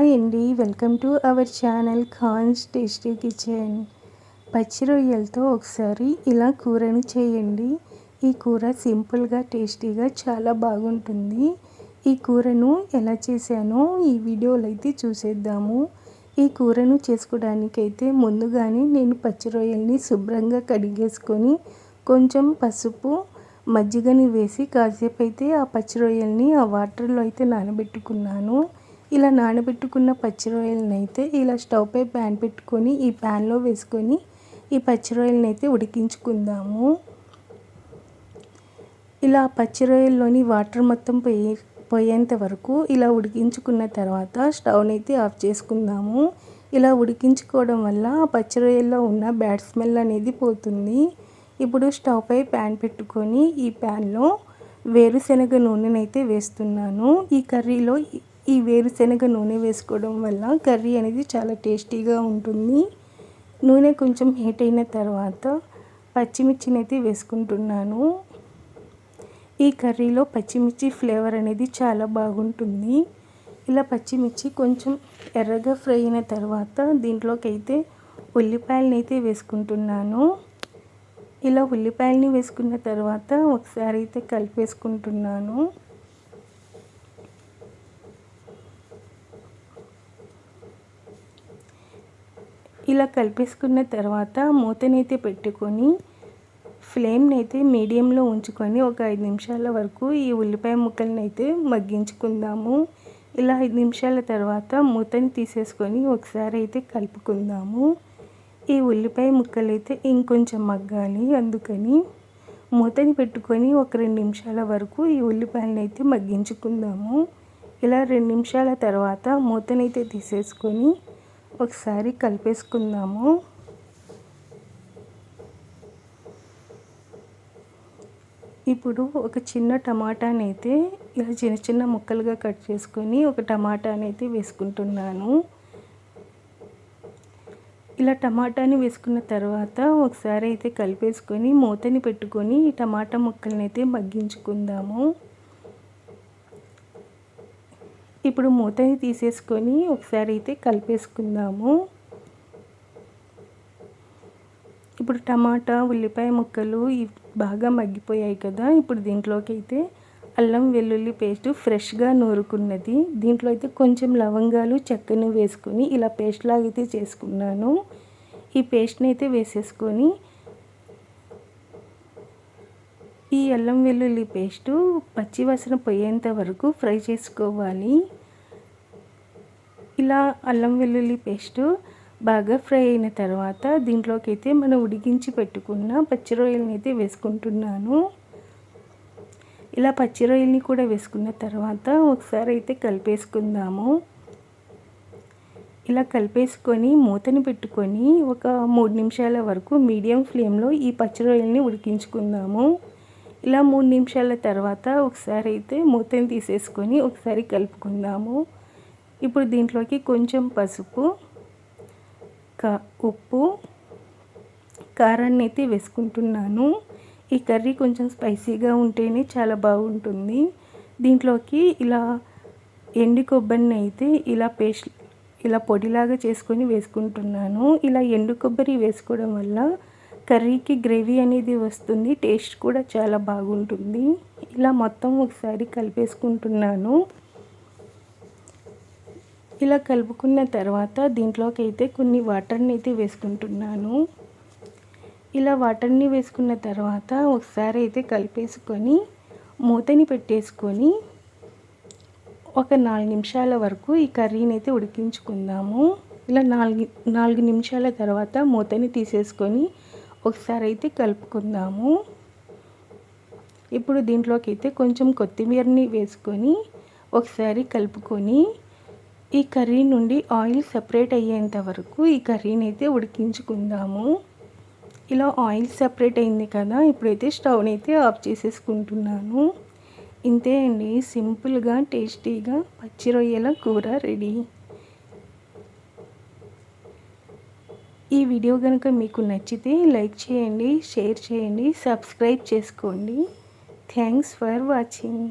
Hi అండి, welcome to our channel Khans tasty kitchen. పచ్చి రొయ్యలతో ఒకసారి ఇలా కూరని చేయండి. ఈ కూర సింపుల్గా టేస్టీగా చాలా బాగుంటుంది. ఈ కూరను ఎలా చేశానో ఈ వీడియోలో అయితే చూసేద్దాము. ఈ కూరను చేసుకోవడానికైతే ముందుగానే నేను పచ్చి రొయ్యల్ని శుభ్రంగా కడిగేసుకొని కొంచెం పసుపు మజ్జిగని వేసి కాసేపు అయితే ఆ పచ్చి రొయ్యల్ని ఆ వాటర్లో అయితే నానబెట్టుకున్నాను. ఇలా నానబెట్టుకున్న పచ్చి రొయ్యలను అయితే ఇలా స్టవ్ పై ప్యాన్ పెట్టుకొని ఈ ప్యాన్లో వేసుకొని ఈ పచ్చి రొయ్యలను అయితే ఉడికించుకుందాము. ఇలా పచ్చి రొయ్యల్లోని వాటర్ మొత్తం పోయేంత వరకు ఇలా ఉడికించుకున్న తర్వాత స్టవ్ని అయితే ఆఫ్ చేసుకుందాము. ఇలా ఉడికించుకోవడం వల్ల ఆ పచ్చి రొయ్యల్లో ఉన్న బ్యాడ్ స్మెల్ అనేది పోతుంది. ఇప్పుడు స్టవ్ పై ప్యాన్ పెట్టుకొని ఈ ప్యాన్లో వేరుశనగ నూనెనైతే వేస్తున్నాను. ఈ కర్రీలో ఈ వేరుశనగ నూనె వేసుకోవడం వల్ల కర్రీ అనేది చాలా టేస్టీగా ఉంటుంది. నూనె కొంచెం హీట్ అయిన తర్వాత పచ్చిమిర్చిని అయితే వేసుకుంటున్నాను. ఈ కర్రీలో పచ్చిమిర్చి ఫ్లేవర్ అనేది చాలా బాగుంటుంది. ఇలా పచ్చిమిర్చి కొంచెం ఎర్రగా ఫ్రై అయిన తర్వాత దీంట్లోకి అయితే ఉల్లిపాయలని అయితే వేసుకుంటున్నాను. ఇలా ఉల్లిపాయలని వేసుకున్న తర్వాత ఒకసారి అయితే కలిపేసుకుంటున్నాను. ఇలా కలిపేసుకున్న తర్వాత మూతనైతే పెట్టుకొని ఫ్లేమ్ని అయితే మీడియంలో ఉంచుకొని ఒక 5 నిమిషాల వరకు ఈ ఉల్లిపాయ ముక్కలను అయితే మగ్గించుకుందాము. ఇలా 5 నిమిషాల తర్వాత మూతని తీసేసుకొని ఒకసారి అయితే కలుపుకుందాము. ఈ ఉల్లిపాయ ముక్కలు అయితే ఇంకొంచెం మగ్గాలి, అందుకని మూతని పెట్టుకొని ఒక 2 నిమిషాల వరకు ఈ ఉల్లిపాయలను అయితే మగ్గించుకుందాము. ఇలా 2 నిమిషాల తర్వాత మూతనైతే తీసేసుకొని ఒకసారి కలిపేసుకుందాము. ఇప్పుడు ఒక చిన్న టమాటాని అయితే ఇలా చిన్న చిన్న ముక్కలుగా కట్ చేసుకొని ఒక టమాటాని అయితే వేసుకుంటున్నాను. ఇలా టమాటాని వేసుకున్న తర్వాత ఒకసారి అయితే కలిపేసుకొని మూతని పెట్టుకొని ఈ టమాటా ముక్కల్ని అయితే మగ్గించుకుందాము. ఇప్పుడు మూతని తీసేసుకొని ఒకసారి అయితే కలిపేసుకుందాము. ఇప్పుడు టమాటా ఉల్లిపాయ ముక్కలు బాగా మగ్గిపోయాయి కదా. ఇప్పుడు దీంట్లోకి అయితే అల్లం వెల్లుల్లి పేస్ట్ ఫ్రెష్గా నూరుకున్నది, దీంట్లో అయితే కొంచెం లవంగాలు చెక్కను వేసుకొని ఇలా పేస్ట్ లాగా అయితే చేసుకున్నాను. ఈ పేస్ట్ని అయితే వేసేసుకొని ఈ అల్లం వెల్లుల్లి పేస్టు పచ్చివాసన పోయేంత వరకు ఫ్రై చేసుకోవాలి. ఇలా అల్లం వెల్లుల్లి పేస్టు బాగా ఫ్రై అయిన తర్వాత దీంట్లోకి అయితే మనం ఉడికించి పెట్టుకున్న పచ్చి రొయ్యలని అయితే వేసుకుంటున్నాను. ఇలా పచ్చి రొయ్యల్ని కూడా వేసుకున్న తర్వాత ఒకసారి అయితే కలిపేసుకుందాము. ఇలా కలిపేసుకొని మూతని పెట్టుకొని ఒక 3 నిమిషాల వరకు మీడియం ఫ్లేమ్లో ఈ పచ్చి రొయ్యల్ని ఉడికించుకుందాము. ఇలా 3 నిమిషాల తర్వాత ఒకసారి అయితే మూతని తీసేసుకొని ఒకసారి కలుపుకుందాము. ఇప్పుడు దీంట్లోకి కొంచెం పసుపు, ఉప్పు, కారాన్ని అయితే వేసుకుంటున్నాను. ఈ కర్రీ కొంచెం స్పైసీగా ఉంటేనే చాలా బాగుంటుంది. దీంట్లోకి ఇలా ఎండు కొబ్బరిని అయితే ఇలా పొడిలాగా చేసుకొని వేసుకుంటున్నాను. ఇలా ఎండు కొబ్బరి వేసుకోవడం వల్ల కర్రీకి గ్రేవీ అనేది వస్తుంది, టేస్ట్ కూడా చాలా బాగుంటుంది. ఇలా మొత్తం ఒకసారి కలిపేసుకుంటున్నాను. ఇలా కలుపుకున్న తర్వాత దీంట్లోకి అయితే కొన్ని వాటర్ని అయితే వేసుకుంటున్నాను. ఇలా వాటర్ని వేసుకున్న తర్వాత ఒకసారి అయితే కలిపేసుకొని మూతని పెట్టేసుకొని ఒక 4 నిమిషాల వరకు ఈ కర్రీని అయితే ఉడికించుకుందాము. ఇలా 4 నిమిషాల తర్వాత మూతని తీసేసుకొని ఒకసారి అయితే కలుపుకుందాము. ఇప్పుడు దీంట్లోకి అయితే కొంచెం కొత్తిమీరని వేసుకొని ఒకసారి కలుపుకొని ఈ కర్రీ నుండి ఆయిల్ సెపరేట్ అయ్యేంత వరకు ఈ కర్రీని అయితే ఉడికించుకుందాము. ఇలా ఆయిల్ సెపరేట్ అయింది కదా, ఇప్పుడైతే స్టవ్ని అయితే ఆఫ్ చేసేసుకుంటున్నాను. ఇంతే అండి, సింపుల్గా టేస్టీగా పచ్చి రొయ్యల కూర రెడీ. ఈ వీడియో కనుక మీకు నచ్చితే లైక్ చేయండి, షేర్ చేయండి, సబ్స్క్రైబ్ చేసుకోండి. Thanks for watching.